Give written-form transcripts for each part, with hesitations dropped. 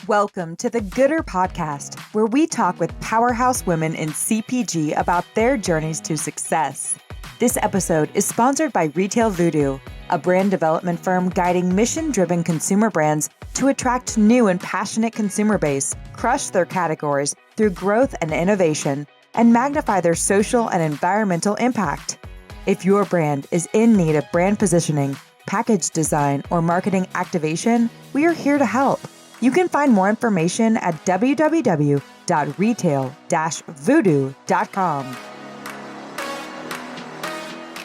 Welcome to the Gooder Podcast, where we talk with powerhouse women in CPG about their journeys to success. This episode is sponsored by Retail Voodoo, a brand development firm guiding mission-driven consumer brands to attract new and passionate consumer base, crush their categories through growth and innovation, and magnify their social and environmental impact. If your brand is in need of brand positioning, package design, or marketing activation, we are here to help. You can find more information at www.retail-voodoo.com.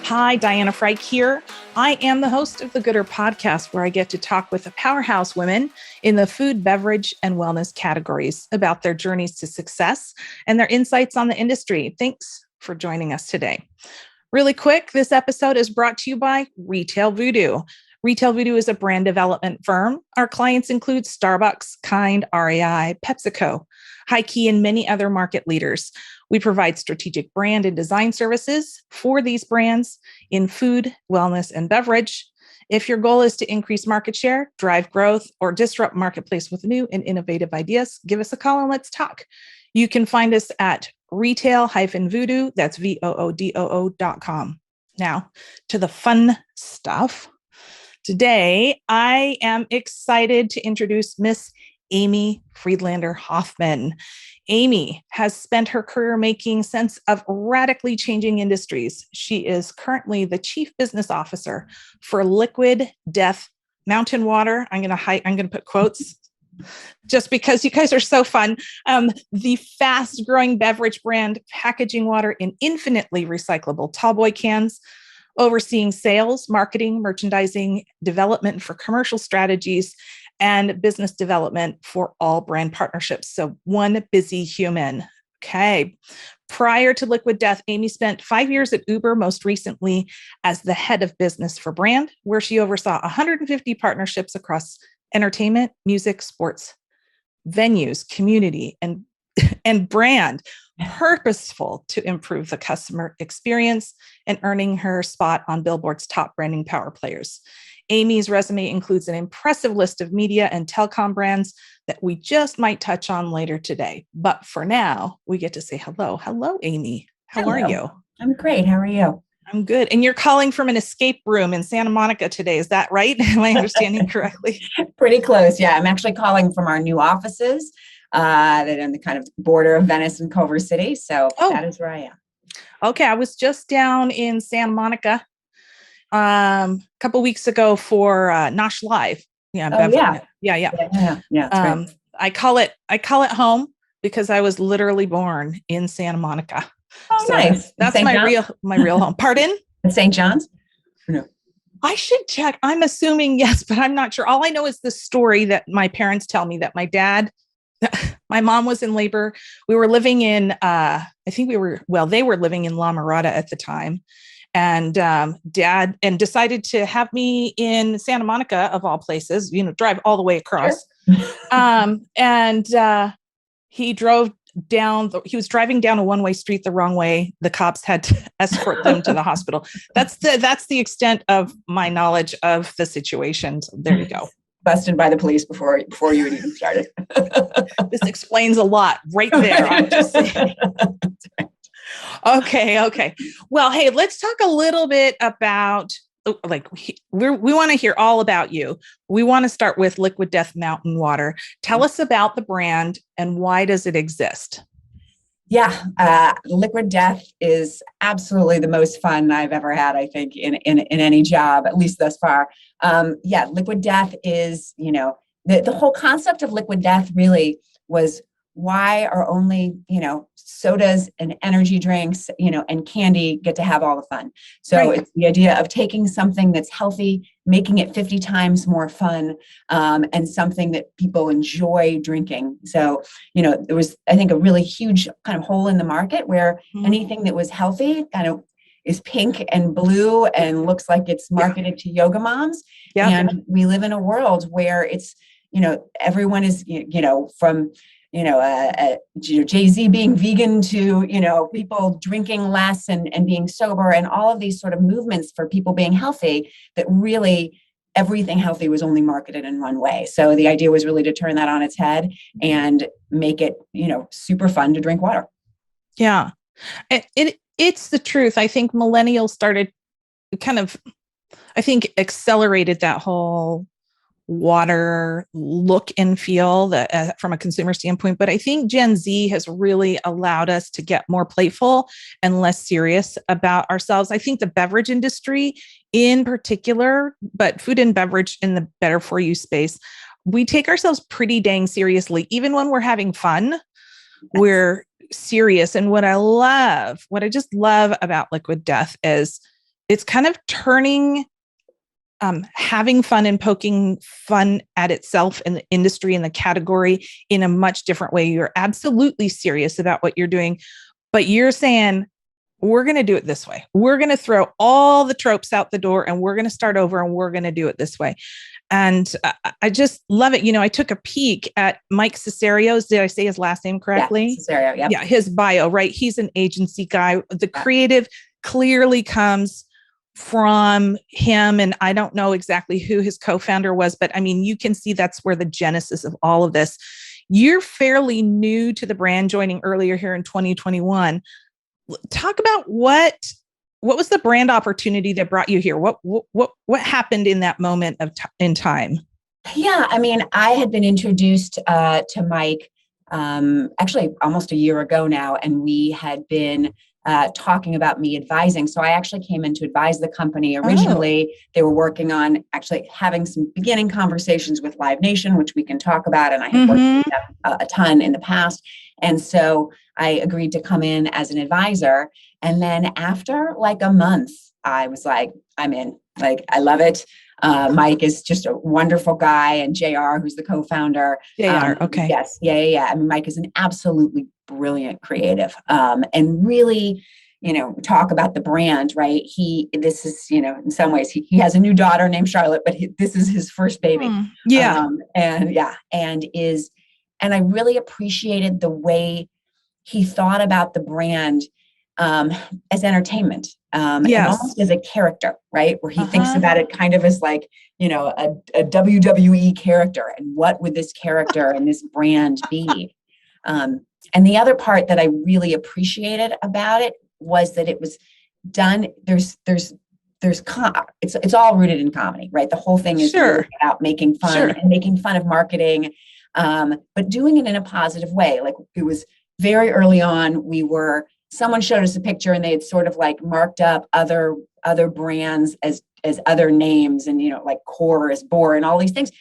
Hi, Diana Frike here. I am the host of the Gooder Podcast, where I get to talk with the powerhouse women in the food, beverage, and wellness categories about their journeys to success and their insights on the industry. Thanks for joining us today. Really quick, this episode is brought to you by Retail Voodoo. Retail Voodoo is a brand development firm. Our clients include Starbucks, Kind, REI, PepsiCo, Hikey, and many other market leaders. We provide strategic brand and design services for these brands in food, wellness, and beverage. If your goal is to increase market share, drive growth, or disrupt marketplace with new and innovative ideas, give us a call and let's talk. You can find us at retail-voodoo, that's VOODOO.com. Now, to the fun stuff. Today, I am excited to introduce Miss Amy Friedlander Hoffman. Amy has spent her career making sense of radically changing industries. She is currently the Chief Business Officer for Liquid Death Mountain Water. I'm going to put quotes just because you guys are so fun. The fast-growing beverage brand packaging water in infinitely recyclable tallboy cans, overseeing sales, marketing, merchandising, development for commercial strategies, and business development for all brand partnerships. So one busy human. Okay. Prior to Liquid Death, Amy spent 5 years at Uber, most recently as the head of business for brand, where she oversaw 150 partnerships across entertainment, music, sports, venues, community, and brand, purposeful to improve the customer experience and earning her spot on Billboard's top branding power players. Amy's resume includes an impressive list of media and telecom brands that we just might touch on later today. But for now, we get to say hello. Hello, Amy. How are you? I'm great. How are you? I'm good. And you're calling from an escape room in Santa Monica today. Is that right? Am I understanding correctly? Pretty close. Yeah. I'm actually calling from our new offices that are on the kind of border of Venice and Culver City. So that is where I am. Okay. I was just down in Santa Monica a couple weeks ago for Nosh Live. Yeah. Yeah. Great. I call it home because I was literally born in Santa Monica. Oh, so nice. That's my real home. Pardon? At St. John's? No. I should check. I'm assuming yes, but I'm not sure. All I know is the story that my parents tell me that my mom was in labor. We were living in, they were living in La Mirada at the time. And dad decided to have me in Santa Monica, of all places, drive all the way across. Sure. He was driving down a one-way street the wrong way. The cops had to escort them to the hospital. That's the extent of my knowledge of the situation. So there you go. Busted by the police before you had even started. This explains a lot right there. I'm just saying. Okay. Well, hey, let's talk a little bit about, we want to hear all about you. We want to start with Liquid Death Mountain Water. Tell us about the brand and why does it exist? Yeah, Liquid Death is absolutely the most fun I've ever had, I think, in any job, at least thus far. Liquid Death is, the whole concept of Liquid Death really was why are only, sodas and energy drinks, and candy get to have all the fun. So right. It's the idea of taking something that's healthy, making it 50 times more fun, and something that people enjoy drinking. So, there was, I think, a really huge kind of hole in the market where anything that was healthy kind of is pink and blue and looks like it's marketed to yoga moms. Yeah. And we live in a world where it's, everyone is, from Jay-Z being vegan to, people drinking less and being sober and all of these sort of movements for people being healthy that really everything healthy was only marketed in one way. So the idea was really to turn that on its head and make it, super fun to drink water. Yeah. It's the truth. I think millennials started accelerated that whole water look and feel that from a consumer standpoint. But I think Gen Z has really allowed us to get more playful and less serious about ourselves. I think the beverage industry in particular, but food and beverage in the better for you space, we take ourselves pretty dang seriously. Even when we're having fun, we're serious. And what I just love about Liquid Death is it's kind of turning having fun and poking fun at itself in the industry and the category in a much different way. You're absolutely serious about what you're doing, but you're saying, we're going to do it this way. We're going to throw all the tropes out the door and we're going to start over and we're going to do it this way. And I just love it. I took a peek at Mike Cesario's, did I say his last name correctly? Yeah, Cesario, yep. Yeah, his bio, right? He's an agency guy. The creative clearly comes from him. And I don't know exactly who his co-founder was, but I mean, you can see that's where the genesis of all of this. You're fairly new to the brand, joining earlier here in 2021. Talk about what was the brand opportunity that brought you here? What happened in that moment in time? Yeah, I mean, I had been introduced to Mike actually almost a year ago now, and we had been talking about me advising. So I actually came in to advise the company. Originally, They were working on actually having some beginning conversations with Live Nation, which we can talk about. And I had worked with them a ton in the past. And so I agreed to come in as an advisor. And then after like a month, I was like, I'm in. Like, I love it. Mike is just a wonderful guy, and JR, who's the co-founder. JR, okay. Yes. Yeah. I mean, Mike is an absolutely brilliant creative. And really, talk about the brand, right? This is, in some ways, he has a new daughter named Charlotte, but this is his first baby. Yeah. And I really appreciated the way he thought about the brand as entertainment, and almost as a character, right? Where he thinks about it kind of as like, a WWE character, and what would this character and this brand be? And the other part that I really appreciated about it was that it was done. It's all rooted in comedy, right? The whole thing is really about making fun and making fun of marketing, but doing it in a positive way. Like, it was very early on. Someone showed us a picture and they had sort of like marked up other brands as other names, and, like Core as Boar and all these things.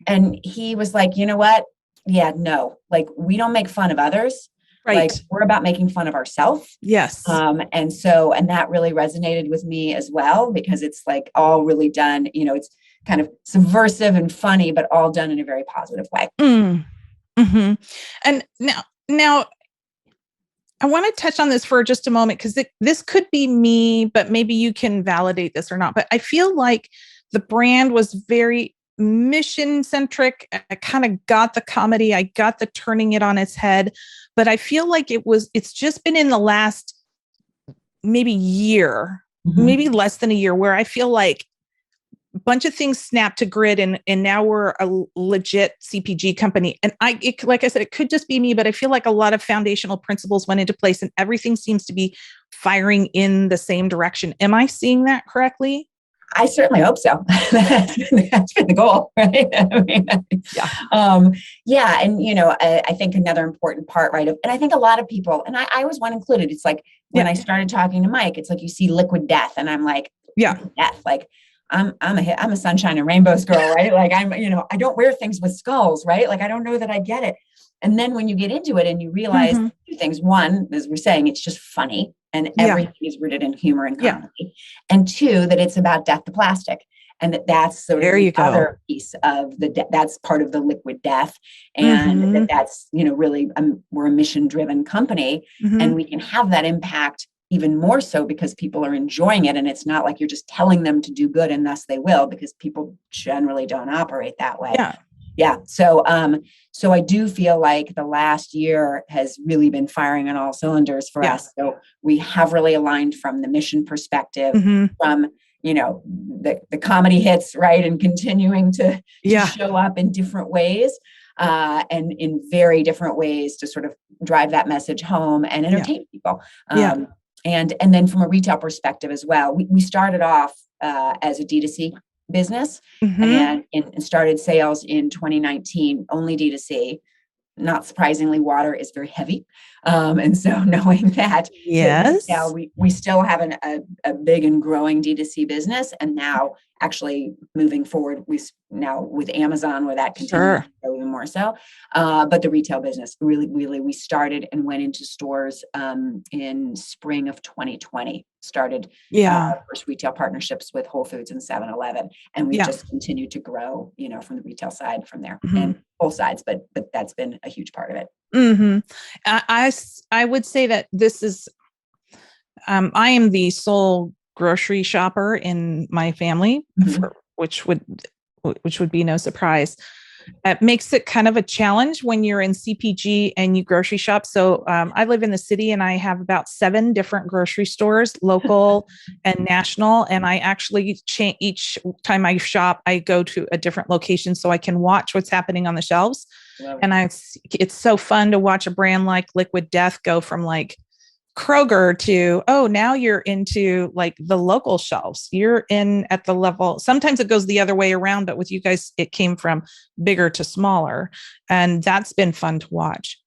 And he was like, you know what? Yeah, no, like, we don't make fun of others. Right. Like, we're about making fun of ourselves. Yes. And that really resonated with me as well, because it's like all really done, it's kind of subversive and funny, but all done in a very positive way. Mm-hmm. And now I want to touch on this for just a moment, because this could be me, but maybe you can validate this or not. But I feel like the brand was very mission centric. I kind of got the comedy. I got the turning it on its head, but I feel like it's just been in the last maybe year, maybe less than a year, where I feel like a bunch of things snapped to grid, and now we're a legit CPG company. And like I said, it could just be me, but I feel like a lot of foundational principles went into place and everything seems to be firing in the same direction. Am I seeing that correctly? I certainly hope so. That's been the goal, right? I mean, yeah. And, I think another important part, right? And I think a lot of people, and I was one included. It's like, when I started talking to Mike, it's like, you see Liquid Death, and I'm like, Liquid Death, like, I'm a sunshine and rainbows girl, right? Like, I don't wear things with skulls, right? Like, I don't know that I get it. And then when you get into it and you realize two things: one, as we're saying, it's just funny, and everything is rooted in humor and comedy. Yeah. And two, that it's about death to plastic, and that's sort of the other piece of that's part of the Liquid Death, and that's really we're a mission-driven company, and we can have that impact even more so because people are enjoying it, and it's not like you're just telling them to do good and thus they will, because people generally don't operate that way. Yeah. So I do feel like the last year has really been firing on all cylinders for us. So we have really aligned from the mission perspective, from, the comedy hits, right, and continuing to Yeah. show up in different ways, and in very different ways to sort of drive that message home and entertain people. And then from a retail perspective as well, we started off as a D2C business, and started sales in 2019, only D2C. Not surprisingly, water is very heavy. And so knowing that, now we still have a big and growing D2C business. And now actually moving forward, now with Amazon, where that continues to grow even more so. But the retail business, really, we started and went into stores in spring of 2020. Started first retail partnerships with Whole Foods and 7-Eleven. And we've just continued to grow, from the retail side from there. And both sides, but that's been a huge part of it. I would say that this is, I am the sole grocery shopper in my family, which would be no surprise. It makes it kind of a challenge when you're in CPG and you grocery shop. So I live in the city and I have about 7 different grocery stores, local and national. And I actually each time I shop, I go to a different location so I can watch what's happening on the shelves. And it's so fun to watch a brand like Liquid Death go from like Kroger to, now you're into like the local shelves. You're in at the level. Sometimes it goes the other way around, but with you guys, it came from bigger to smaller. And that's been fun to watch.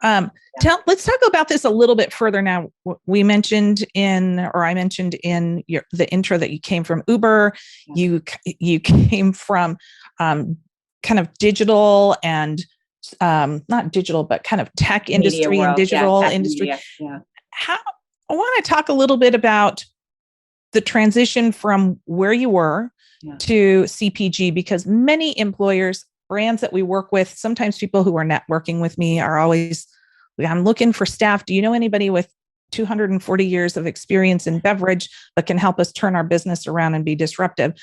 Let's talk about this a little bit further now. I mentioned in the intro that you came from Uber. You came from kind of digital and not digital, but kind of tech industry and digital industry. I want to talk a little bit about the transition from where you were to CPG, because many employers, brands that we work with, sometimes people who are networking with me are always, I'm looking for staff. Do you know anybody with 240 years of experience in beverage that can help us turn our business around and be disruptive?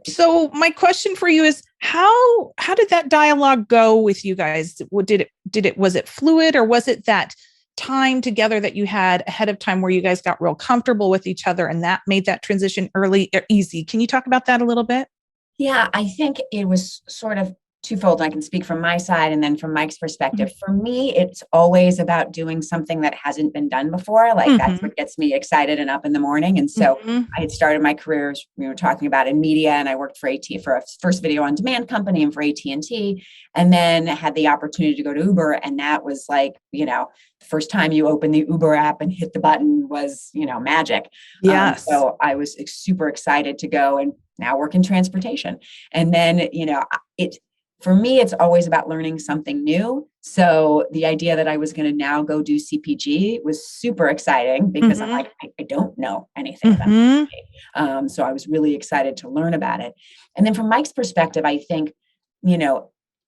So my question for you is, how did that dialogue go with you guys? Was it fluid, or was it that time together that you had ahead of time where you guys got real comfortable with each other and that made that transition easy? Can you talk about that a little bit? Yeah, I think it was sort of twofold. I can speak from my side and then from Mike's perspective. For me, it's always about doing something that hasn't been done before. Like that's what gets me excited and up in the morning. And so I had started my career, as we were talking about, in media, and I worked for for a first video on demand company and for AT&T, and then had the opportunity to go to Uber. And that was like, the first time you open the Uber app and hit the button was, magic. Yes. So I was super excited to go and now work in transportation. And then, for me, it's always about learning something new. So the idea that I was going to now go do CPG was super exciting, because I'm like, I don't know anything about CPG. So I was really excited to learn about it. And then from Mike's perspective, I think,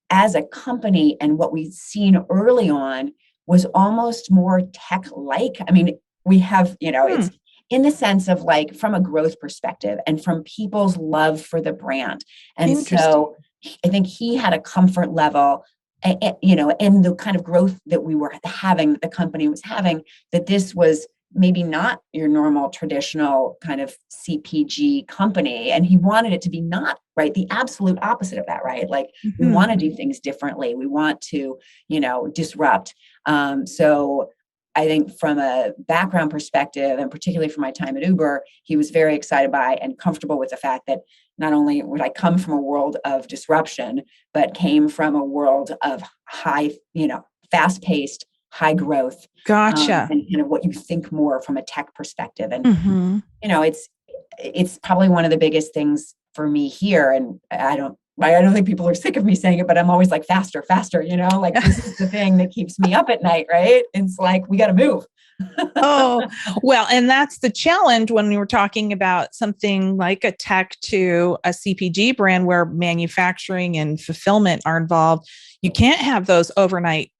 as a company, and what we've seen early on was almost more tech-like. I mean, we have, it's in the sense of like from a growth perspective and from people's love for the brand. And so I think he had a comfort level, in the kind of growth that we were having, that the company was having, that this was maybe not your normal traditional kind of CPG company. And he wanted it to be not, right, the absolute opposite of that, right? Like we want to do things differently. We want to, disrupt. So I think from a background perspective, and particularly from my time at Uber, he was very excited by and comfortable with the fact that not only would I come from a world of disruption, but came from a world of high, fast-paced, high growth. Gotcha. And kind of what you think more from a tech perspective. And, it's probably one of the biggest things for me here. And I don't think people are sick of me saying it, but I'm always like, faster, like this is the thing that keeps me up at night, right? It's like, we got to move. Oh, well, and that's the challenge when we were talking about something like a tech to a CPG brand where manufacturing and fulfillment are involved. You can't have those overnight,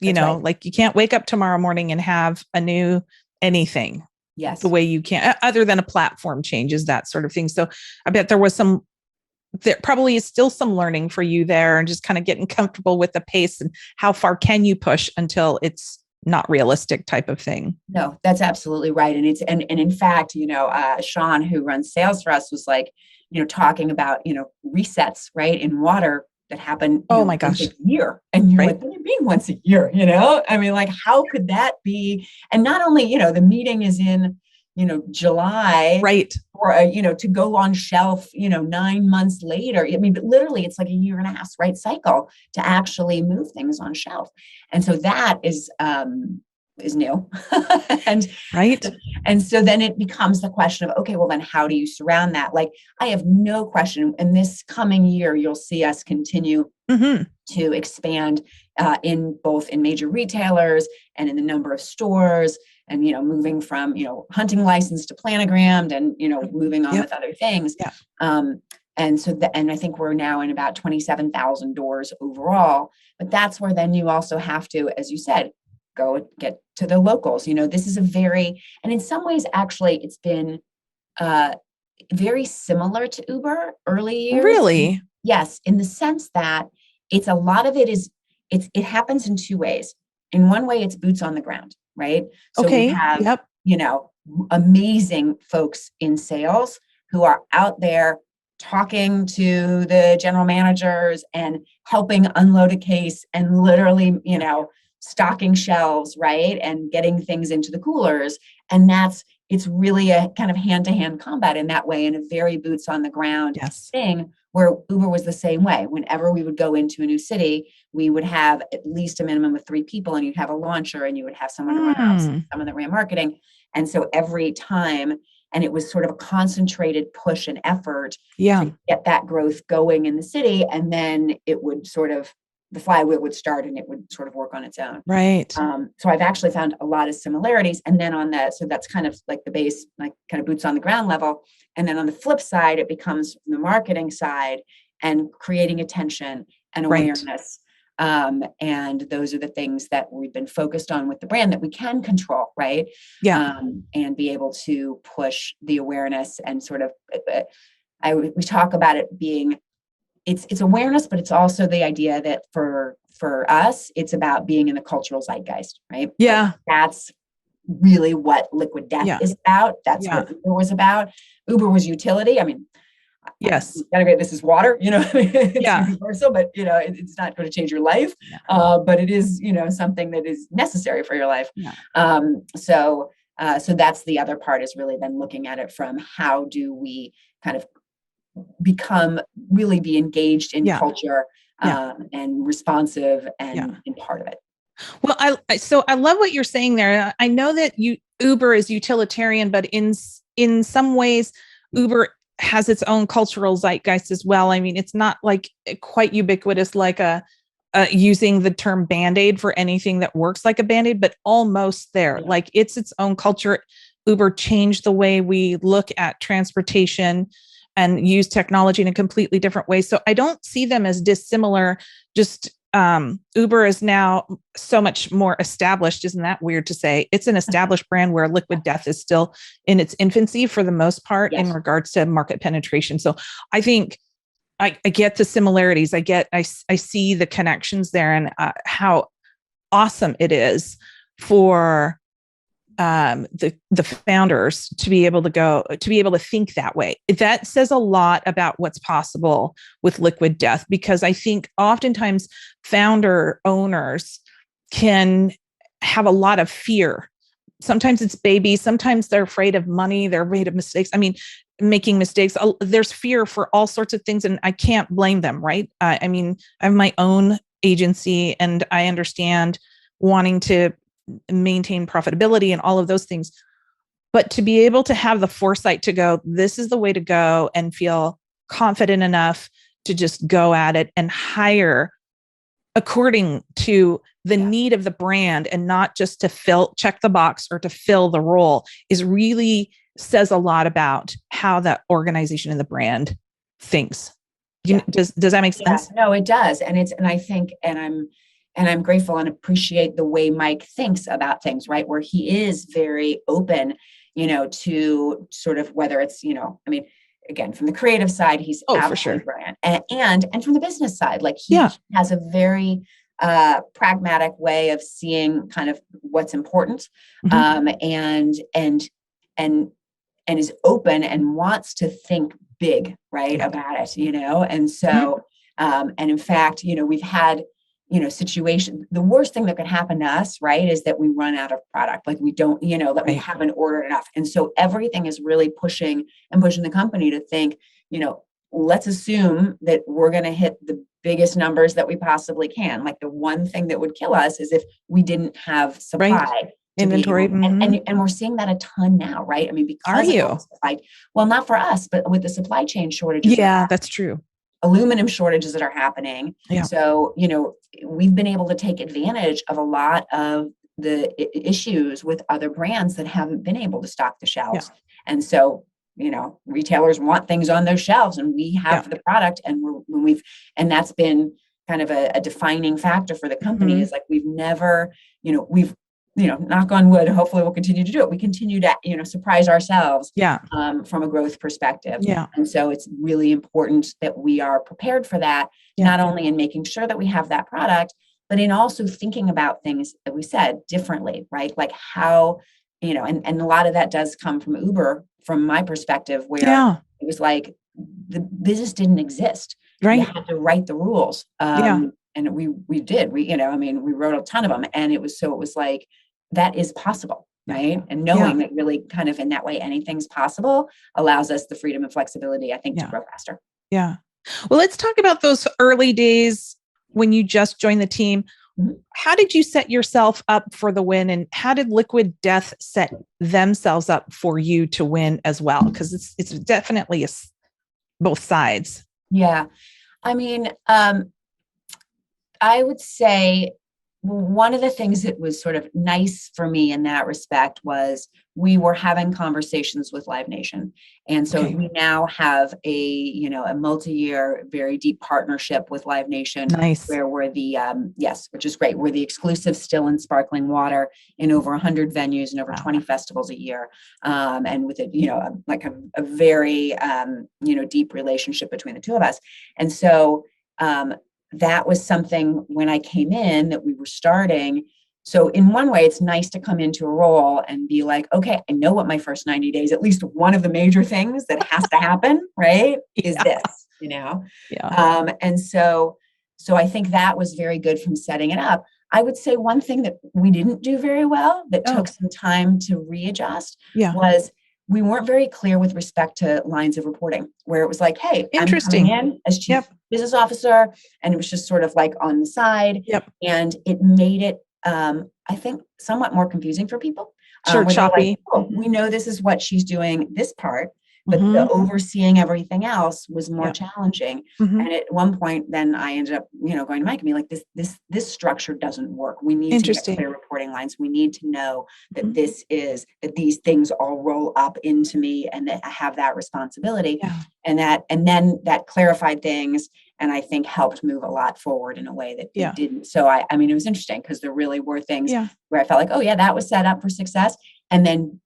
like you can't wake up tomorrow morning and have a new anything. Yes. The way you can, other than a platform changes, that sort of thing. So I bet there probably is still some learning for you there, and just kind of getting comfortable with the pace and how far can you push until it's not realistic type of thing. No, that's absolutely right. And in fact, Sean, who runs sales for us, was like, talking about, resets, right, in water that happen, Oh my once gosh. a year. And you're Right. like, what do you mean once a year? I mean, like, how could that be? And not only, the meeting is in, July, Right. or, to go on shelf, 9 months later. I mean, but literally it's like a year and a half, right, cycle to actually move things on shelf. And so that is new. and Right. and so then it becomes the question of, okay, well then how do you surround that? Like, I have no question in this coming year, you'll see us continue to expand in both in major retailers and in the number of stores, and moving from hunting license to planogrammed, and moving on with other things. And I think we're now in about 27,000 doors overall. But that's where then you also have to, as you said, go get to the locals. This is and in some ways, actually, it's been very similar to Uber early years. Really? Yes, in the sense that it's a lot of it happens in two ways. In one way, it's boots on the ground, right? So we have, amazing folks in sales who are out there talking to the general managers and helping unload a case and literally, stocking shelves, right? And getting things into the coolers. And it's really a kind of hand-to-hand combat in that way, and a very boots on the ground thing, where Uber was the same way. Whenever we would go into a new city, we would have at least a minimum of 3 people, and you'd have a launcher, and you would have someone to run ops, someone that ran marketing. And so every time, and it was sort of a concentrated push and effort to get that growth going in the city. And then it would the flywheel would start, and it would sort of work on its own. Right. So I've actually found a lot of similarities. And then so that's kind of like the base, like kind of boots on the ground level. And then on the flip side, it becomes the marketing side and creating attention and awareness. And those are the things that we've been focused on with the brand that we can control, right? And be able to push the awareness and sort of, we talk about it being, it's awareness, but it's also the idea that for us, it's about being in the cultural zeitgeist, right? Yeah. Like, that's really what Liquid Death is about. That's what Uber was about. Uber was utility. I mean, yes, this is water, it's universal, but it's not going to change your life. But it is, something that is necessary for your life. So that's the other part, is really then looking at it from how do we kind of be engaged in culture, and responsive and part of it. Well, I love what you're saying there. I know that Uber is utilitarian, but in some ways, Uber has its own cultural zeitgeist as well. I mean, it's not like quite ubiquitous, like using the term Band-Aid for anything that works like a Band-Aid, but almost there. Like, it's its own culture. Uber changed the way we look at transportation and use technology in a completely different way. So I don't see them as dissimilar. Just Uber is now so much more established. Isn't that weird to say? It's an established brand, where Liquid Death is still in its infancy for the most part in regards to market penetration. So I think I get the similarities. I see the connections there, and how awesome it is for the founders to be able to think that way. That says a lot about what's possible with Liquid Death, because I think oftentimes founder owners can have a lot of fear. Sometimes it's baby, sometimes they're afraid of money, they're afraid of mistakes. I mean, making mistakes. There's fear for all sorts of things, and I can't blame them, right? I mean, I have my own agency, and I understand wanting to maintain profitability and all of those things. But to be able to have the foresight to go, this is the way to go, and feel confident enough to just go at it and hire according to the need of the brand, and not just to check the box or to fill the role, is really says a lot about how that organization and the brand thinks. Does that make sense? No, it does. And I'm grateful and appreciate the way Mike thinks about things, right? Where he is very open, to sort of, whether it's, I mean, again, from the creative side, he's absolutely brilliant. And from the business side, like he has a very pragmatic way of seeing kind of what's important, and is open and wants to think big, right, about it, and so, and in fact, we've had, situation. The worst thing that could happen to us, right, is that we run out of product, like we don't, that we haven't ordered enough. And so everything is really pushing the company to think, let's assume that we're going to hit the biggest numbers that we possibly can. Like the one thing that would kill us is if we didn't have supply. Inventory. And we're seeing that a ton now, right? I mean, because well, not for us, but with the supply chain shortages. Yeah, that's true. Aluminum shortages that are happening. Yeah. So, we've been able to take advantage of a lot of the issues with other brands that haven't been able to stock the shelves. Yeah. And so, retailers want things on those shelves, and we have the product, and and that's been kind of a defining factor for the company is like, we've never, knock on wood, hopefully we'll continue to do it. We continue to, surprise ourselves from a growth perspective. Yeah. And so it's really important that we are prepared for that, not only in making sure that we have that product, but in also thinking about things that we said differently, right? Like how, and a lot of that does come from Uber, from my perspective, where it was like the business didn't exist. Right. You had to write the rules. And we did, we wrote a ton of them. And it was like, that is possible, right? And knowing that really kind of in that way, anything's possible allows us the freedom and flexibility, I think, to grow faster. Yeah. Well, let's talk about those early days when you just joined the team. How did you set yourself up for the win, and how did Liquid Death set themselves up for you to win as well? Because it's definitely both sides. Yeah. I mean, I would say one of the things that was sort of nice for me in that respect was we were having conversations with Live Nation. And so we now have a multi-year, very deep partnership with Live Nation. Nice. Where we're the, which is great. We're the exclusive still and sparkling water in over 100 venues and over 20 festivals a year. And with a very, deep relationship between the two of us. And so, that was something when I came in that we were starting. So in one way, it's nice to come into a role and be like, okay, I know what my first 90 days, at least one of the major things that has to happen, right, is this, and so I think that was very good from setting it up. I would say one thing that we didn't do very well that took some time to readjust was we weren't very clear with respect to lines of reporting, where it was like, hey, interesting. I'm coming in as chief business officer. And it was just sort of like on the side. And it made it, I think, somewhat more confusing for people. Choppy. Like, we know this is what she's doing, this part, but the overseeing everything else was more challenging. And at one point, then I ended up, going to Mike and be like, this structure doesn't work. We need to get clear reporting lines. We need to know that that these things all roll up into me and that I have that responsibility. And then that clarified things. And I think helped move a lot forward in a way that it didn't. So I mean, it was interesting because there really were things where I felt like, oh yeah, that was set up for success. And then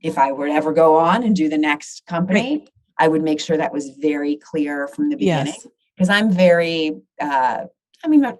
if I were to ever go on and do the next company, I would make sure that was very clear from the beginning. Because I'm very, I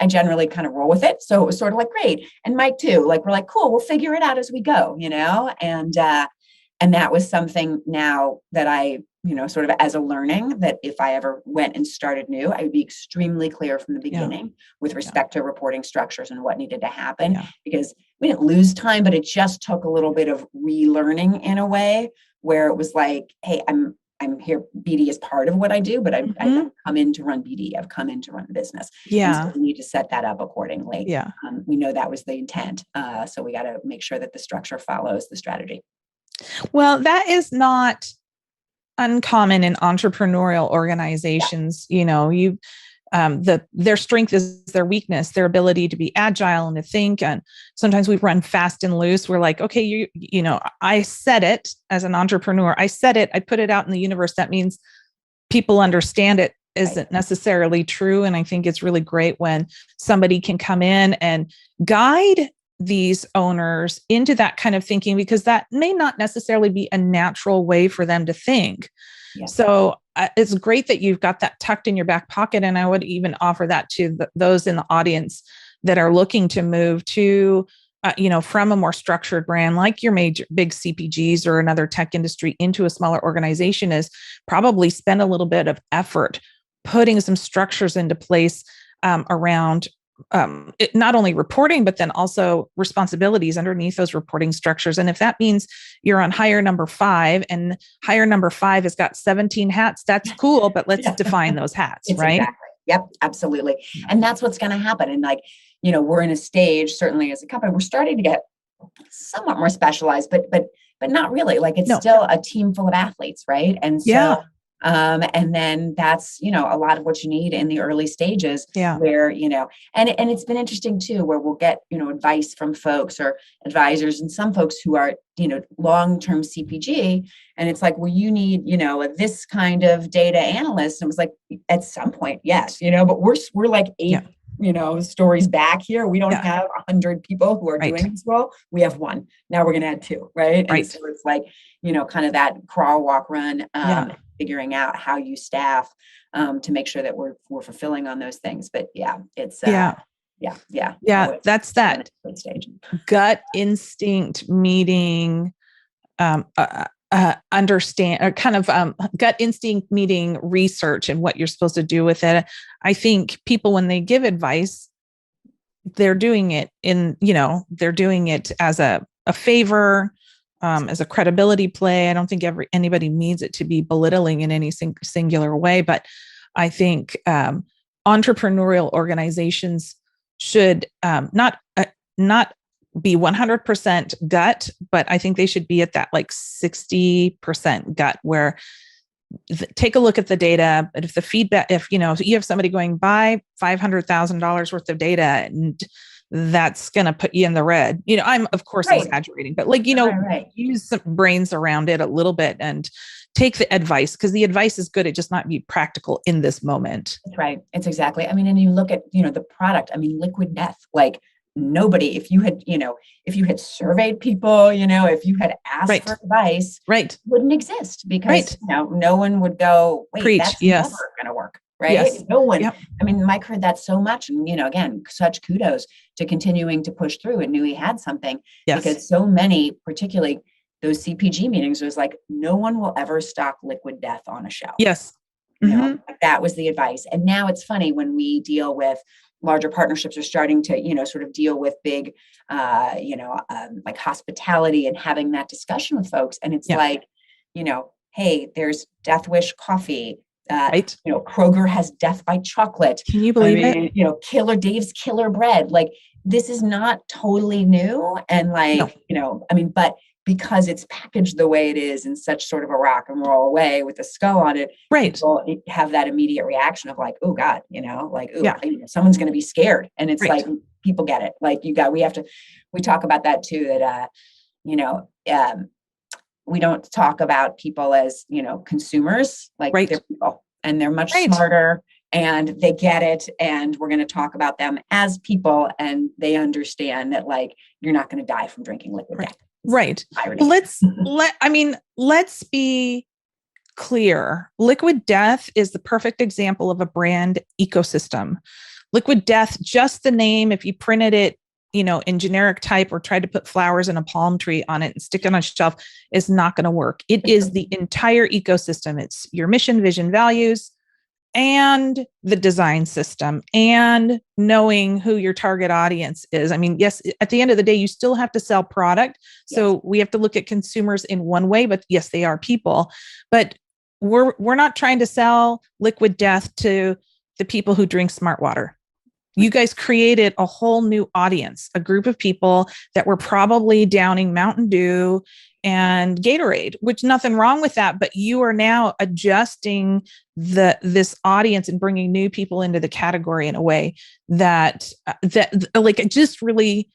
generally kind of roll with it. So it was sort of like, great. And Mike too, like, we're like, cool, we'll figure it out as we go, and that was something now that I, sort of as a learning, that if I ever went and started new, I would be extremely clear from the beginning with respect to reporting structures and what needed to happen, because we didn't lose time, but it just took a little bit of relearning in a way where it was like, hey, I'm here. BD is part of what I do, but I don't come in to run BD. I've come in to run the business. So we need to set that up accordingly. We know that was the intent. So we got to make sure that the structure follows the strategy. Well, that is not uncommon in entrepreneurial organizations. Their strength is their weakness, their ability to be agile and to think. And sometimes we run fast and loose. We're like, okay, I said it as an entrepreneur. I said it, I put it out in the universe. That means people understand it isn't necessarily true. And I think it's really great when somebody can come in and guide these owners into that kind of thinking, because that may not necessarily be a natural way for them to think. So it's great that you've got that tucked in your back pocket. And I would even offer that to those in the audience that are looking to move to, from a more structured brand like your major big CPGs or another tech industry into a smaller organization is probably spend a little bit of effort putting some structures into place around not only reporting, but then also responsibilities underneath those reporting structures. And if that means you're on hire number 5 and hire number 5 has got 17 hats, that's cool, but let's define those hats, right? Exactly. Yep, absolutely. And that's what's going to happen. And we're in a stage, certainly as a company, we're starting to get somewhat more specialized, but not really. It's still a team full of athletes, right? And so and then that's, a lot of what you need in the early stages where, and it's been interesting too, where we'll get, advice from folks or advisors and some folks who are, long-term CPG. And it's like, well, you need, this kind of data analyst. And it was like, at some point, yes, but we're like 8, stories back here. We don't have 100 people who are doing this role. We have 1. Now we're going to add 2, right? And so it's like, kind of that crawl, walk, run, figuring out how you staff to make sure that we're fulfilling on those things. But it's that's that stage. Gut instinct meeting, understand or kind of gut instinct meeting research and what you're supposed to do with it. I think people, when they give advice, they're doing it they're doing it as a favor, as a credibility play. I don't think anybody means it to be belittling in any singular way, but I think entrepreneurial organizations should not be 100% gut, but I think they should be at that 60% gut, where take a look at the data. But if the feedback, if you have somebody going, buy $500,000 worth of data, and that's going to put you in the red. I'm of course exaggerating, but use some brains around it a little bit and take the advice, because the advice is good. It just not be practical in this moment. That's right. It's exactly. I mean, and you look at, the product, Liquid Death, nobody, if you had surveyed people, if you had asked for advice, wouldn't exist, because, no one would go, wait, that's never going to work. Right. Yes. No one. Yep. Mike heard that so much. And, again, such kudos to continuing to push through and knew he had something, because so many, particularly those CPG meetings, was like, no one will ever stock Liquid Death on a shelf. Yes. That was the advice. And now it's funny when we deal with larger partnerships, are starting to, sort of deal with big, like hospitality, and having that discussion with folks. And it's like, hey, there's Death Wish coffee. Kroger has Death by Chocolate. Can you believe it? Killer Dave's Killer Bread. This is not totally new. And but because it's packaged the way it is in such sort of a rock and roll way with a skull on it, people have that immediate reaction of oh God, someone's going to be scared. And it's people get it. We talk about that too, that, we don't talk about people as, consumers, they're people, and they're much smarter, and they get it. And we're going to talk about them as people, and they understand that you're not going to die from drinking Liquid Death. Right. Let's be clear. Liquid Death is the perfect example of a brand ecosystem. Liquid Death, just the name, if you printed it, in generic type or tried to put flowers and a palm tree on it and stick it on a shelf, is not going to work. It is the entire ecosystem. It's your mission, vision, values, and the design system, and knowing who your target audience is. Yes, at the end of the day, you still have to sell product. So we have to look at consumers in one way, but yes, they are people. But we're not trying to sell Liquid Death to the people who drink smart water. You guys created a whole new audience, a group of people that were probably downing Mountain Dew and Gatorade, which nothing wrong with that. But you are now adjusting this audience and bringing new people into the category in a way that it just really,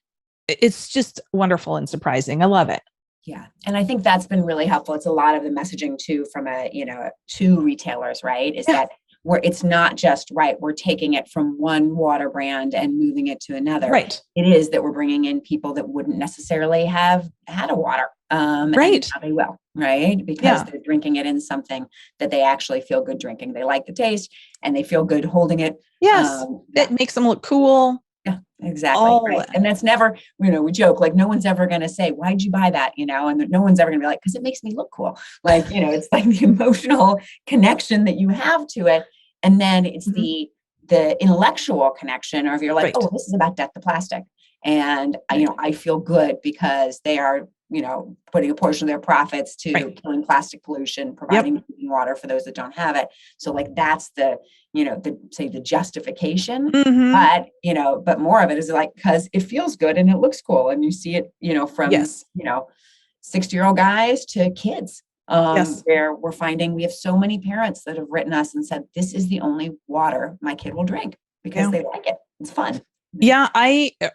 it's just wonderful and surprising. I love it. Yeah. And I think that's been really helpful. It's a lot of the messaging too, from to retailers, right? Is that where it's not just we're taking it from one water brand and moving it to another. Right. It is that we're bringing in people that wouldn't necessarily have had a water. And now they will, right? Because they're drinking it in something that they actually feel good drinking. They like the taste and they feel good holding it. Yes. It makes them look cool. Yeah, exactly. All Right. And that's never, we joke, like, no one's ever going to say, why'd you buy that? And no one's ever going to be like, because it makes me look cool. Like, it's like the emotional connection that you have to it. And then it's the intellectual connection, or if you're like, right. oh, this is about death to plastic. And Right. I feel good because they are, putting a portion of their profits to Right. killing plastic pollution, providing drinking water for those that don't have it. So like, that's the justification. But, but more of it is like, because it feels good and it looks cool. And you see it, from, Yes. 60-year-old guys to kids, Yes. where we're finding we have so many parents that have written us and said, this is the only water my kid will drink because they like it. It's fun. Yeah,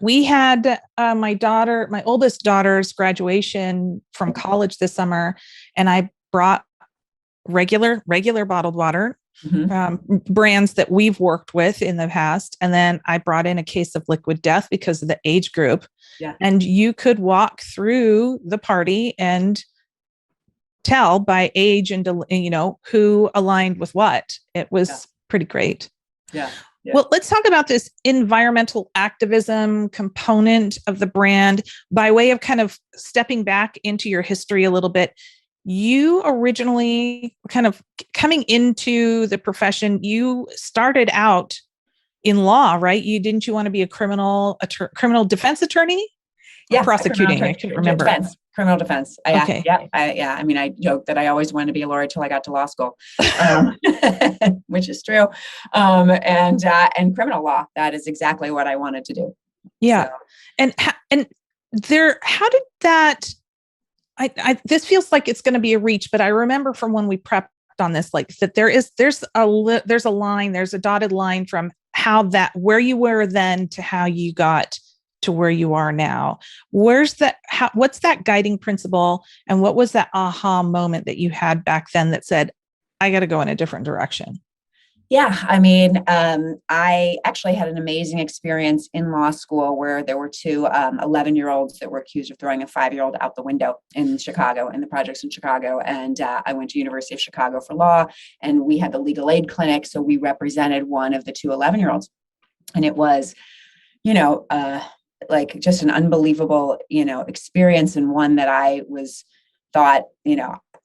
we had my oldest daughter's graduation from college this summer, and I brought regular bottled water, brands that we've worked with in the past. And then I brought in a case of Liquid Death because of the age group. Yeah. And you could walk through the party and tell by age and, who aligned with what. It was pretty great. Yeah. Yeah. Well, let's talk about this environmental activism component of the brand by way of kind of stepping back into your history a little bit. You originally, kind of coming into the profession, you started out in law, right? Didn't you want to be a criminal defense attorney? Yeah, prosecuting. I couldn't remember. Criminal defense. Okay. I mean, I joke that I always wanted to be a lawyer till I got to law school, which is true. And criminal law, that is exactly what I wanted to do. Yeah. So. And how did that, this feels like it's going to be a reach, but I remember from when we prepped on this, like that there's a line, there's a dotted line from where you were then to how you got to where you are now. What's that guiding principle? And what was that aha moment that you had back then that said, I got to go in a different direction? Yeah. I mean, I actually had an amazing experience in law school where there were two 11-year-olds that were accused of throwing a 5-year-old out the window in Chicago, in the projects in Chicago. And I went to University of Chicago for law, and we had the legal aid clinic. So we represented one of the two 11-year-olds. And it was, like just an unbelievable, experience, and one that I thought,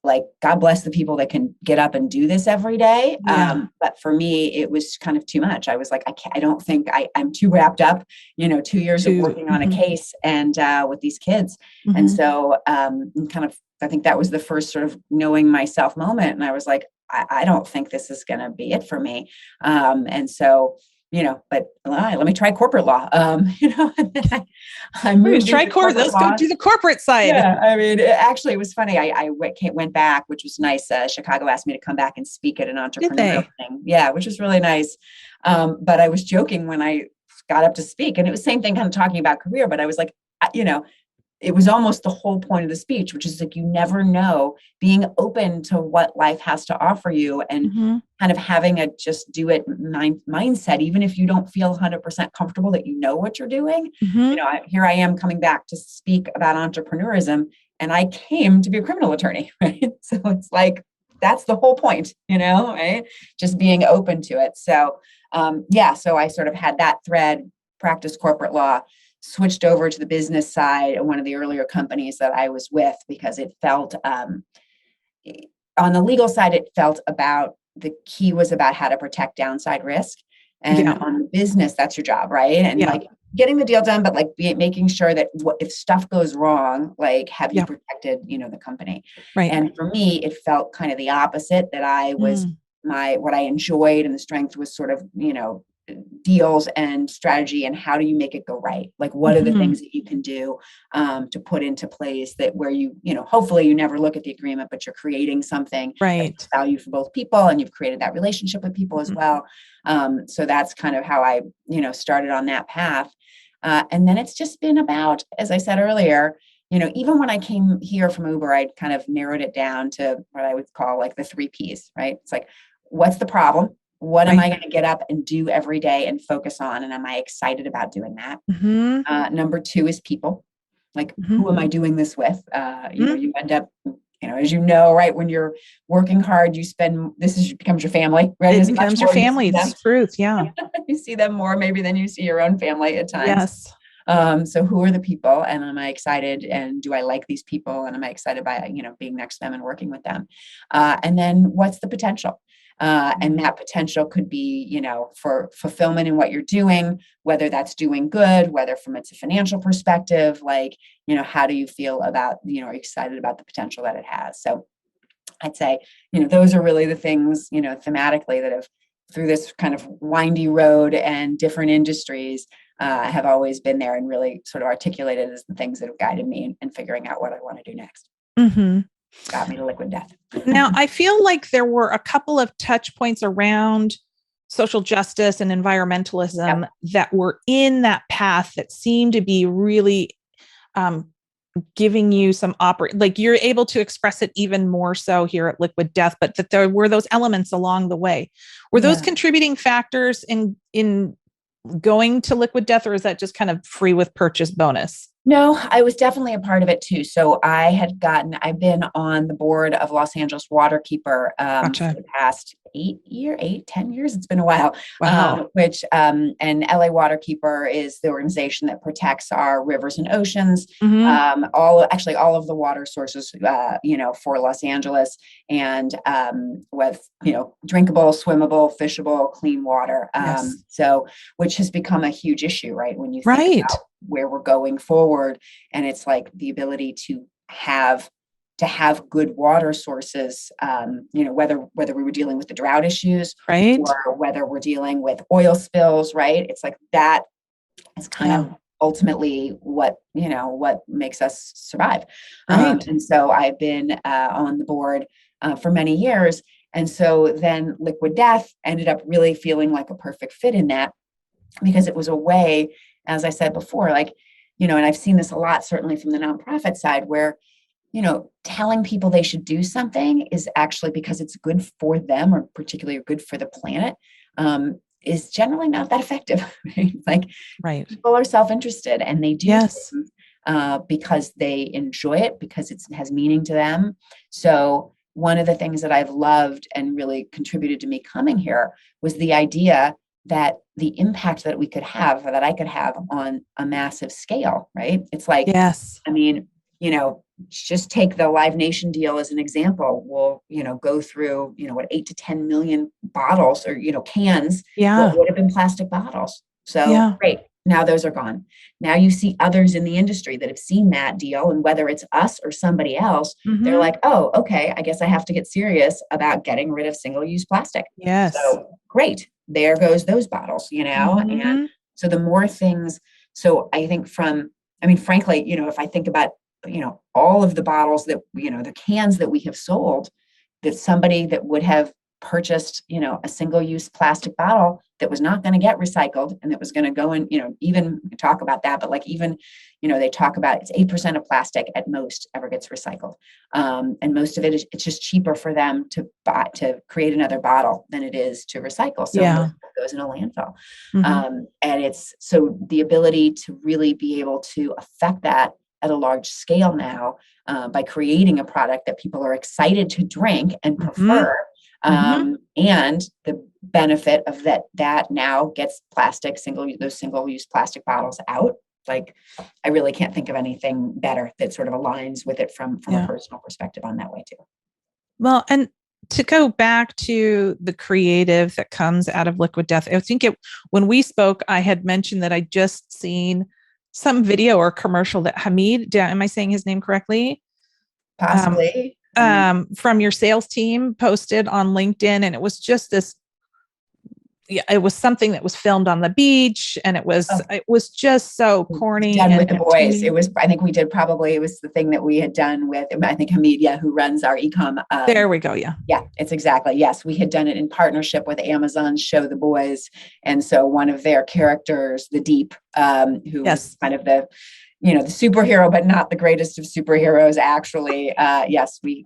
like, God bless the people that can get up and do this every day. Yeah. But for me, it was kind of too much. I was like, I don't think I'm too wrapped up, 2 years of working on a case and with these kids. And so I think that was the first sort of knowing myself moment. And I was like, I don't think this is going to be it for me. And so, but let me try corporate law. I moved. Try corporate. Let's go do the corporate side. Yeah, I mean, it was funny. I went back, which was nice. Chicago asked me to come back and speak at an entrepreneurial thing. Yeah, which was really nice. But I was joking when I got up to speak, and it was the same thing, kind of talking about career. But I was like, it was almost the whole point of the speech, which is like, you never know, being open to what life has to offer you, and kind of having a just do it mindset, even if you don't feel 100% comfortable that you know what you're doing. Here I am coming back to speak about entrepreneurism, and I came to be a criminal attorney, right? So it's like, that's the whole point, right? Just being open to it. So, so I sort of had that thread, practiced corporate law, switched over to the business side of one of the earlier companies that I was with, because it felt, on the legal side, it felt about, the key was about how to protect downside risk. And on the business, that's your job, right? And like getting the deal done, but like making sure that if stuff goes wrong, like, have you protected, the company? Right. And for me, it felt kind of the opposite, that I was what I enjoyed and the strength was sort of, deals and strategy, and how do you make it go right? Like, what are the things that you can do to put into place that where you, hopefully you never look at the agreement, but you're creating something that's value for both people, and you've created that relationship with people as well. So that's kind of how I, started on that path. And then it's just been about, as I said earlier, even when I came here from Uber, I kind of narrowed it down to what I would call like the 3 Ps, right? It's like, what's the problem? What am I going to get up and do every day and focus on? And am I excited about doing that? Number 2 is people. Like, who am I doing this with? You end up as you know, right, when you're working hard, becomes your family, right? It becomes your family. It's truth. Yeah. You see them more maybe than you see your own family at times. Yes. So who are the people, and am I excited, and do I like these people, and am I excited by, being next to them and working with them? And then what's the potential? And that potential could be, for fulfillment in what you're doing, whether that's doing good, whether from it's a financial perspective, like, how do you feel about, are you excited about the potential that it has? So I'd say, those are really the things, thematically that have, through this kind of windy road and different industries, have always been there and really sort of articulated as the things that have guided me in figuring out what I want to do next. Mm-hmm. Got me to Liquid Death. Now, I feel like there were a couple of touch points around social justice and environmentalism that were in that path that seemed to be really giving you some like you're able to express it even more so here at Liquid Death, but that there were those elements along the way. Were those contributing factors in going to Liquid Death, or is that just kind of free with purchase bonus? No, I was definitely a part of it too. So I've been on the board of Los Angeles Waterkeeper for the past 10 years. It's been a while. Wow. And LA Waterkeeper is the organization that protects our rivers and oceans, all of the water sources, for Los Angeles, and with, drinkable, swimmable, fishable, clean water. So, which has become a huge issue, right? When you think about where we're going forward, and it's like the ability to have good water sources, whether we were dealing with the drought issues, right, or whether we're dealing with oil spills, right? It's like that is kind of ultimately what makes us survive. Right. And so I've been on the board for many years, and so then Liquid Death ended up really feeling like a perfect fit in that, because it was a way, as I said before, like, and I've seen this a lot, certainly from the nonprofit side, where, telling people they should do something is actually because it's good for them, or particularly good for the planet, is generally not that effective. Right? People are self-interested, and they do things, because they enjoy it, because it has meaning to them. So one of the things that I've loved and really contributed to me coming here was the idea that the impact that we could have, or that I could have on a massive scale, right? It's like, I mean, just take the Live Nation deal as an example. We'll, go through, 8 to 10 million bottles, or, cans, what would have been plastic bottles. So great. Now those are gone. Now you see others in the industry that have seen that deal, and whether it's us or somebody else, they're like, oh, okay, I guess I have to get serious about getting rid of single-use plastic. So great. There goes those bottles, and so the more things, so I think frankly, if I think about, all of the bottles that, the cans that we have sold, that somebody that would have purchased, a single-use plastic bottle that was not going to get recycled, and that was going to go in, even talk about that, but like even, they talk about it's 8% of plastic at most ever gets recycled. And most of it's just cheaper for them to create another bottle than it is to recycle. So it goes in a landfill. And it's, so the ability to really be able to affect that at a large scale now, by creating a product that people are excited to drink and prefer, and the benefit of that now gets those single-use plastic bottles out. Like, I really can't think of anything better that sort of aligns with it from a personal perspective on that way too. Well, and to go back to the creative that comes out of Liquid Death, I think when we spoke, I had mentioned that I just seen some video or commercial that Hamid, am I saying his name correctly? Possibly. From your sales team posted on LinkedIn. And it was just this, it was something that was filmed on the beach, and it was just so corny. Done with the boys. It was, I think we did it was the thing that we had done with, I think Hamid, who runs our ecom. There we go. Yeah, it's exactly. Yes. We had done it in partnership with Amazon's Show the Boys. And so one of their characters, the Deep, who was kind of the, the superhero, but not the greatest of superheroes, actually.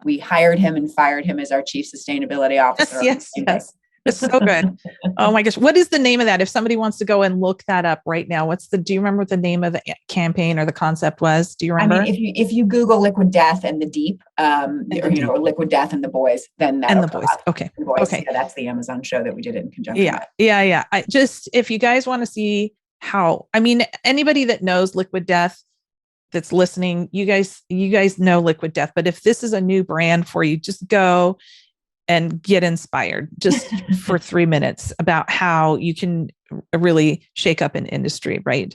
We hired him and fired him as our chief sustainability officer. Yes. It's so good. Oh my gosh. What is the name of that? If somebody wants to go and look that up right now, do you remember what the name of the campaign or the concept was? Do you remember? I mean, if you Google Liquid Death and the Deep, or Liquid Death and the Boys, then that'll come up. Okay. The Boys. Okay. Yeah, that's the Amazon show that we did it in conjunction with. Yeah. If you guys want to see anybody that knows Liquid Death that's listening, you guys know Liquid Death, but if this is a new brand for you, just go and get inspired just for 3 minutes about how you can really shake up an industry, right?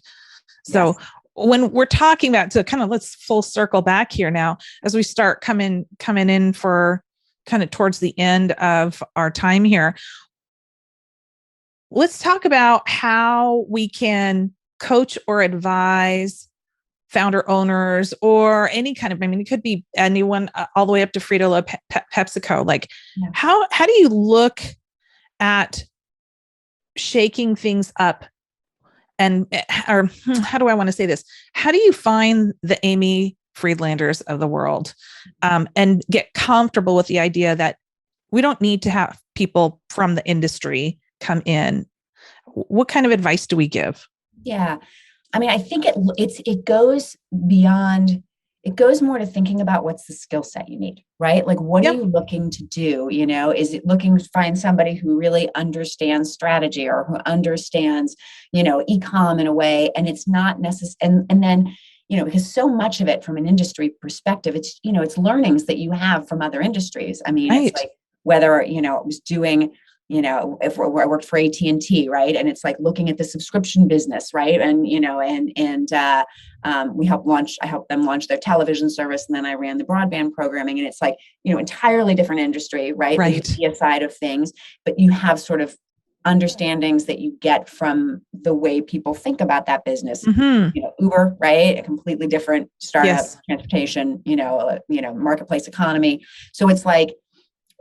So when we're talking about, so kind of let's full circle back here now as we start coming in for kind of towards the end of our time here. Let's talk about how we can coach or advise founder owners or any kind of, it could be anyone all the way up to Frito-Lay, PepsiCo. Like how do you look at shaking things up or how do I want to say this? How do you find the Amy Friedlanders of the world and get comfortable with the idea that we don't need to have people from the industry come in? What kind of advice do we give? Yeah. I mean, I think it goes beyond, it goes more to thinking about what's the skill set you need, right? Like, what are you looking to do? Is it looking to find somebody who really understands strategy or who understands, e-com in a way? And it's not necessary. And then, because so much of it from an industry perspective, it's, it's learnings that you have from other industries. I mean, It's like whether, it was doing, if I worked for AT&T, right? And it's like looking at the subscription business, right? And, I helped them launch their television service. And then I ran the broadband programming, and it's like, entirely different industry, right? Right. The media side of things, but you have sort of understandings that you get from the way people think about that business. Mm-hmm. Uber, right? A completely different startup, transportation, marketplace economy. So it's like,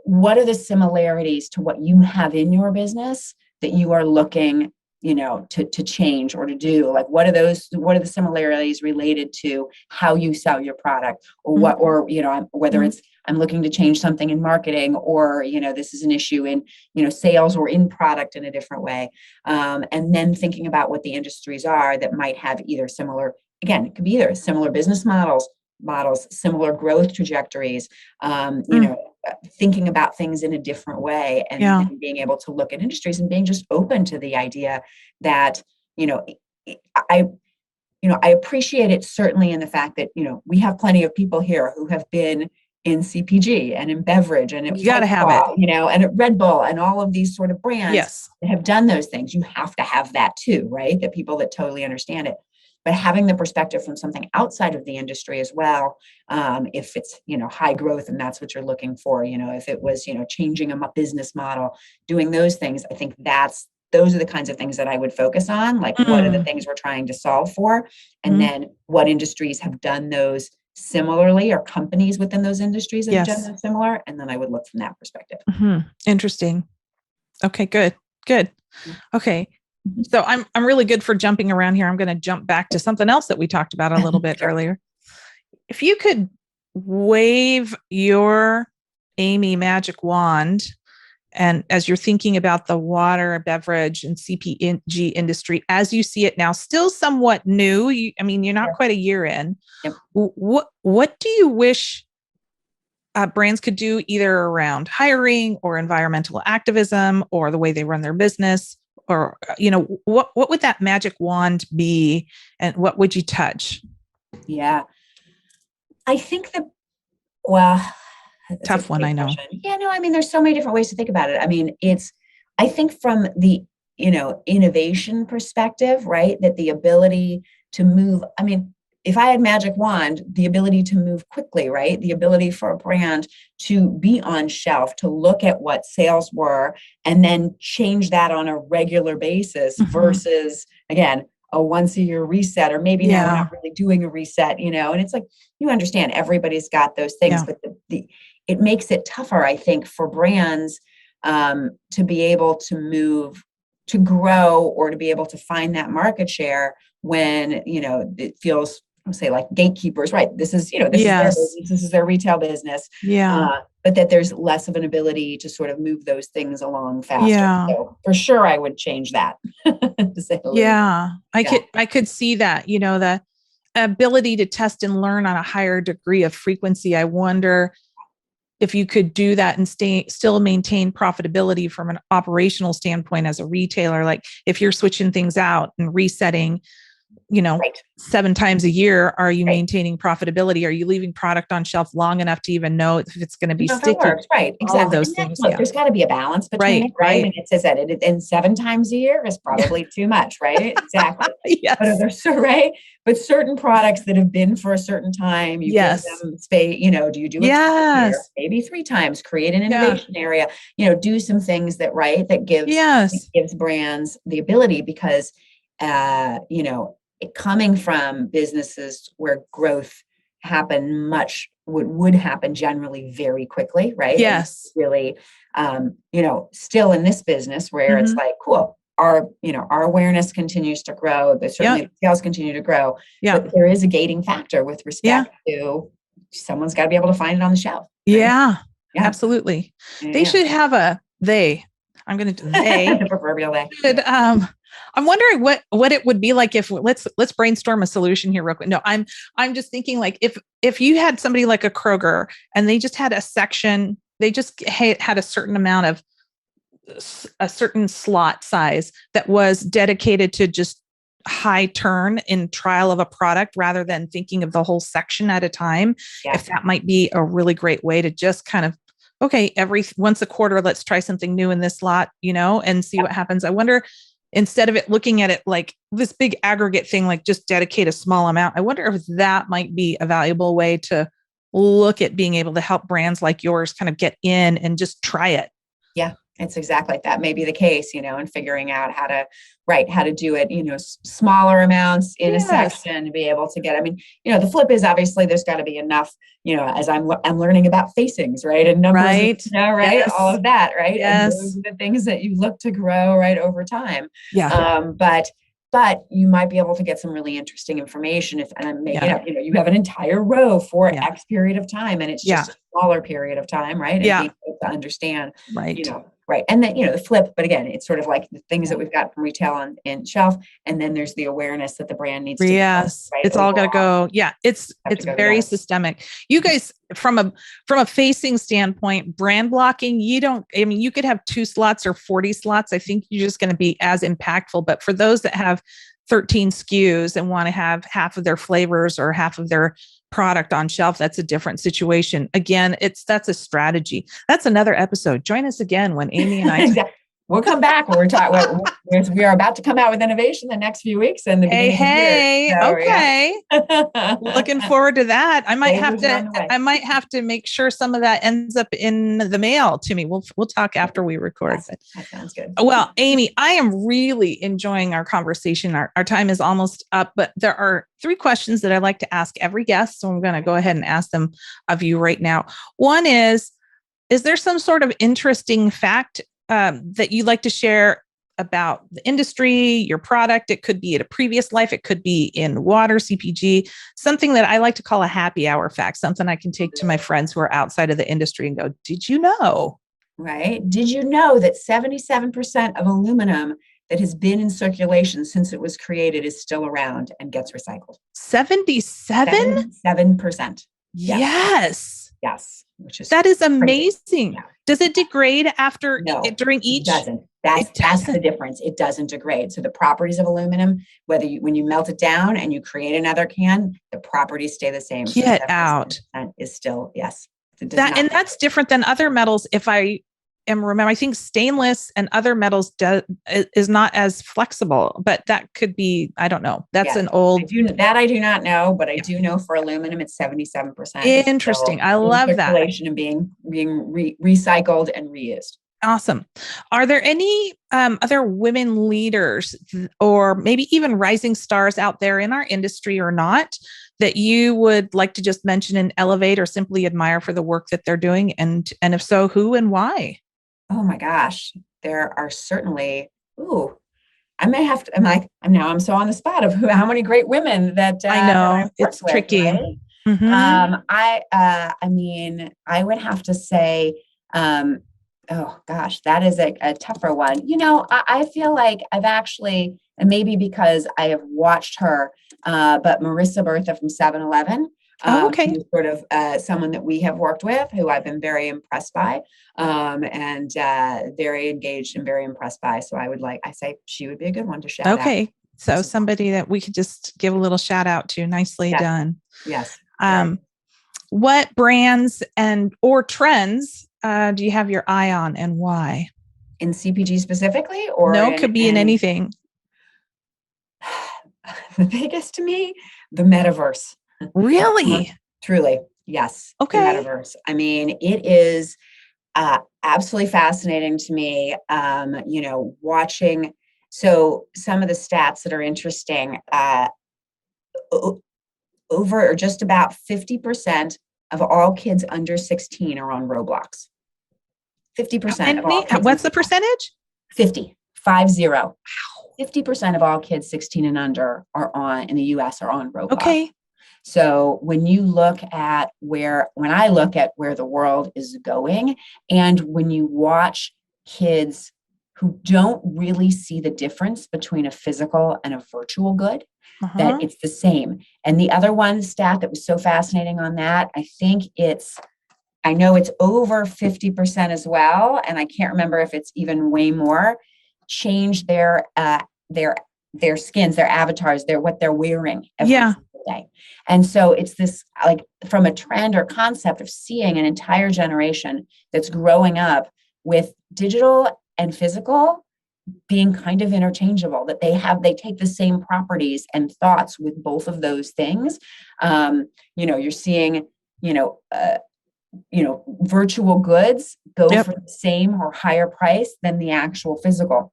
what are the similarities to what you have in your business that you are looking, to change or to do? Like, what are the similarities related to how you sell your product, or what, or, whether it's, I'm looking to change something in marketing, or, this is an issue in, sales or in product in a different way. And then thinking about what the industries are that might have either similar, again, it could be either similar business models, similar growth trajectories, thinking about things in a different way, and being able to look at industries and being just open to the idea that, I appreciate it certainly in the fact that, we have plenty of people here who have been in CPG and in beverage, and you got to have it, and at Red Bull and all of these sort of brands that have done those things. You have to have that too, right? The people that totally understand it. But having the perspective from something outside of the industry as well, if it's, high growth and that's what you're looking for, if it was, changing a business model, doing those things, I think those are the kinds of things that I would focus on. Like, what are the things we're trying to solve for? And then what industries have done those similarly, or companies within those industries that have done those similar? And then I would look from that perspective. Interesting. Okay, good. Okay. So I'm really good for jumping around here. I'm going to jump back to something else that we talked about a little bit earlier. If you could wave your Amy magic wand, and as you're thinking about the water, beverage, and CPG industry as you see it now, still somewhat new. You're not quite a year in. Yep. What do you wish brands could do, either around hiring or environmental activism or the way they run their business? Or, what would that magic wand be, and what would you touch? Yeah, I think tough one, I know. Yeah, no, there's so many different ways to think about it. I think from the, innovation perspective, right, that the ability to move, if I had magic wand, the ability to move quickly, right? The ability for a brand to be on shelf, to look at what sales were, and then change that on a regular basis versus, again, a once a year reset, or maybe now we're not really doing a reset, and it's like, you understand everybody's got those things, but it makes it tougher, I think, for brands to be able to move, to grow, or to be able to find that market share when, it feels I'll say like gatekeepers, right? This is, this is their Yes. business, this is their retail business. Yeah. But that there's less of an ability to sort of move those things along faster. Yeah. So for sure, I would change that. To say the least. Yeah. I could see that, the ability to test and learn on a higher degree of frequency. I wonder if you could do that and still maintain profitability from an operational standpoint as a retailer. Like if you're switching things out and resetting, Right. 7 times a year, are you Right. maintaining profitability? Are you leaving product on shelf long enough to even know if it's going to be If it sticky? works, right? All of Exactly. those And then, things. look, Yeah. there's got to be a balance between it, right? And it says that and 7 times a year is probably too much, right? Exactly. Yes. But there's right. But certain products that have been for a certain time, you give them space. Do you do it twice a year? Maybe 3 times? Create an innovation area. Do some things that gives brands the ability, because coming from businesses where growth would happen generally very quickly, right? Yes. And really, still in this business where it's like, cool, our awareness continues to grow. Certainly sales continue to grow. Yeah. But there is a gating factor with respect to someone's got to be able to find it on the shelf. Right? Yeah. Absolutely. They should have I'm going to they the proverbial they. Should, I'm wondering what it would be like if let's brainstorm a solution here real quick. No, I'm just thinking like if you had somebody like a Kroger and they just had a section, they just had a certain amount of a certain slot size that was dedicated to just high turn in trial of a product rather than thinking of the whole section at a time. Yeah. If that might be a really great way to just kind of, okay, once a quarter, let's try something new in this lot, and see what happens. I wonder, instead of it looking at it like this big aggregate thing, like just dedicate a small amount, I wonder if that might be a valuable way to look at being able to help brands like yours kind of get in and just try it. Yeah, it's exactly that may be the case, and figuring out how to do it, smaller amounts in a section to be able to get, the flip is obviously there's got to be enough, as I'm learning about facings, right? And numbers, right? Yes. All of that, right? Yes. And those are the things that you look to grow right over time. Yeah. But you might be able to get some really interesting information you have an entire row for X period of time, and it's just a smaller period of time, right? And being able to understand, right. Right. And then, the flip, but again, it's sort of like the things that we've got from retail on shelf. And then there's the awareness that the brand needs to go, right? It's all got to go. Yeah. It's very systemic. You guys, from a facing standpoint, brand blocking, you could have 2 slots or 40 slots. I think you're just going to be as impactful. But for those that have 13 SKUs and want to have half of their flavors or half of their product on shelf, that's a different situation. Again, that's a strategy. That's another episode. Join us again when Amy and I we'll come back when we're talking. We are about to come out with innovation the next few weeks. And okay. Looking forward to that. I might have to make sure some of that ends up in the mail to me. We'll talk after we record. Yes, that sounds good. Well, Amy, I am really enjoying our conversation. Our time is almost up, but there are 3 questions that I like to ask every guest. So I'm going to go ahead and ask them of you right now. One is there some sort of interesting fact that you'd like to share about the industry, your product? It could be at a previous life. It could be in water, CPG, something that I like to call a happy hour fact, something I can take to my friends who are outside of the industry and go, did you know? Right. Did you know that 77% of aluminum that has been in circulation since it was created is still around and gets recycled? 77%? 7%. Yes. That is amazing. Yeah. Does it degrade during each? It doesn't. That's the difference. It doesn't degrade. So the properties of aluminum, when you melt it down and you create another can, the properties stay the same. Get out. Is still, yes. That's different than other metals. If I remember, I think stainless and other metals is not as flexible, but that could be, I don't know. That's an old. I do not know, but I do know for aluminum, it's 77%. Interesting. I love that. And being recycled and reused. Awesome. Are there any other women leaders or maybe even rising stars out there in our industry or not that you would like to just mention and elevate or simply admire for the work that they're doing? And if so, who and why? Oh my gosh, there are certainly, I may have to, I'm so on the spot of how many great women that I know that I've it's worked with, tricky. right? Mm-hmm. I mean, I would have to say, oh gosh, that is a tougher one. I feel like I've actually, and maybe because I have watched her, but Marissa Bertha from 7-Eleven, Oh, okay. who's sort of someone that we have worked with, who I've been very impressed by, and very engaged and very impressed by. So I say she would be a good one to shout out. Okay. So somebody that we could just give a little shout out to. Nicely done. Yes. What brands or trends do you have your eye on, and why? In CPG specifically, or no, could be in anything. The biggest to me, the metaverse. Really? Truly, yes. Okay. The metaverse. I mean, it is absolutely fascinating to me. Watching. So some of the stats that are interesting. Over or just about 50% of all kids under 16 are on Roblox. 50% of all kids. What's the percentage? 50. 50% of all kids 16 and under in the US are on Roblox. Okay. So when I look at where the world is going, and when you watch kids who don't really see the difference between a physical and a virtual good, that it's the same. And the other one stat that was so fascinating on that, I know it's over 50% as well, and I can't remember if it's even way more, change their skins, their avatars, what they're wearing every single day. And so it's this, like, from a trend or concept of seeing an entire generation that's growing up with digital and physical being kind of interchangeable, that they take the same properties and thoughts with both of those things. You're seeing, virtual goods go for the same or higher price than the actual physical,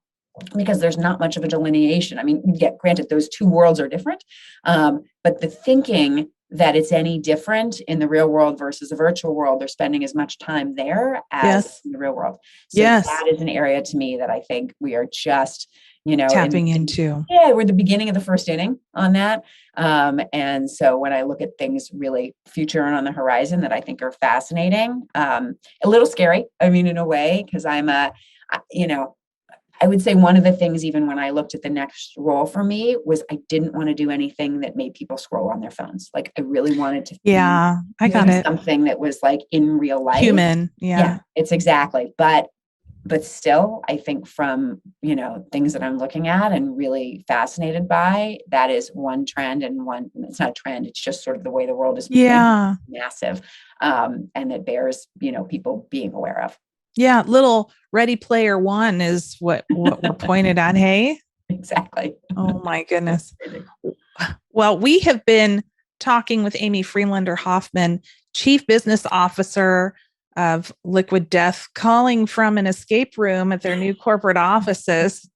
because there's not much of a delineation. I mean, granted, those two worlds are different, but the thinking that it's any different in the real world versus the virtual world, they're spending as much time there as in the real world. So that is an area to me that I think we are just, tapping into. Yeah, we're at the beginning of the first inning on that. And so when I look at things really future and on the horizon that I think are fascinating, a little scary, I mean, in a way, because I would say one of the things, even when I looked at the next role for me, was I didn't want to do anything that made people scroll on their phones. Like, I really wanted to I got it. Something that was like in real life. Human. Yeah, it's exactly. But still, I think from, things that I'm looking at and really fascinated by, that is one trend, and it's not a trend. It's just sort of the way the world is massive. And that bears, people being aware of. Yeah, little Ready Player One is what we're pointed at. Hey, exactly. Oh my goodness. Well, we have been talking with Amy Friedlander Hoffman, Chief Business Officer of Liquid Death, calling from an escape room at their new corporate offices.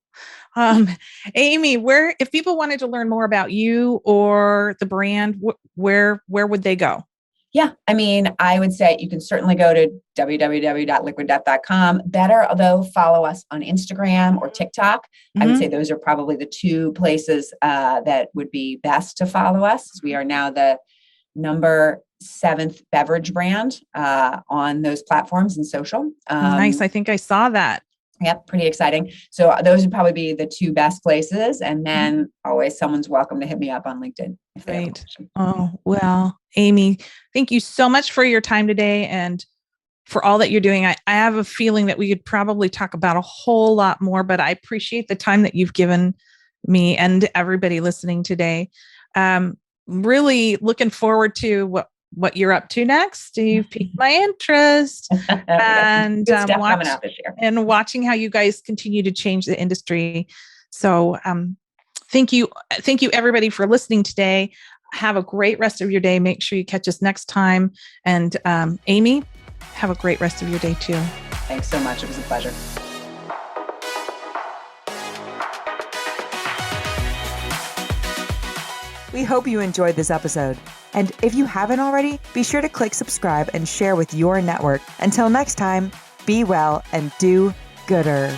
Amy, if people wanted to learn more about you or the brand, where would they go? Yeah, I mean, I would say you can certainly go to www.liquiddeath.com. Better, though, follow us on Instagram or TikTok. I would say those are probably the two places that would be best to follow us. We are now the number 7th beverage brand on those platforms and social. Nice. I think I saw that. Yep, pretty exciting. So those would probably be the two best places. And then always someone's welcome to hit me up on LinkedIn. Great. Oh, well, Amy, thank you so much for your time today and for all that you're doing. I have a feeling that we could probably talk about a whole lot more, but I appreciate the time that you've given me and everybody listening today. Really looking forward to what you're up to next. You've piqued my interest. And watching how you guys continue to change the industry. So thank you everybody for listening today. Have a great rest of your day. Make sure you catch us next time. And Amy, have a great rest of your day too. Thanks so much. It was a pleasure. We hope you enjoyed this episode. And if you haven't already, be sure to click subscribe and share with your network. Until next time, be well and do gooder.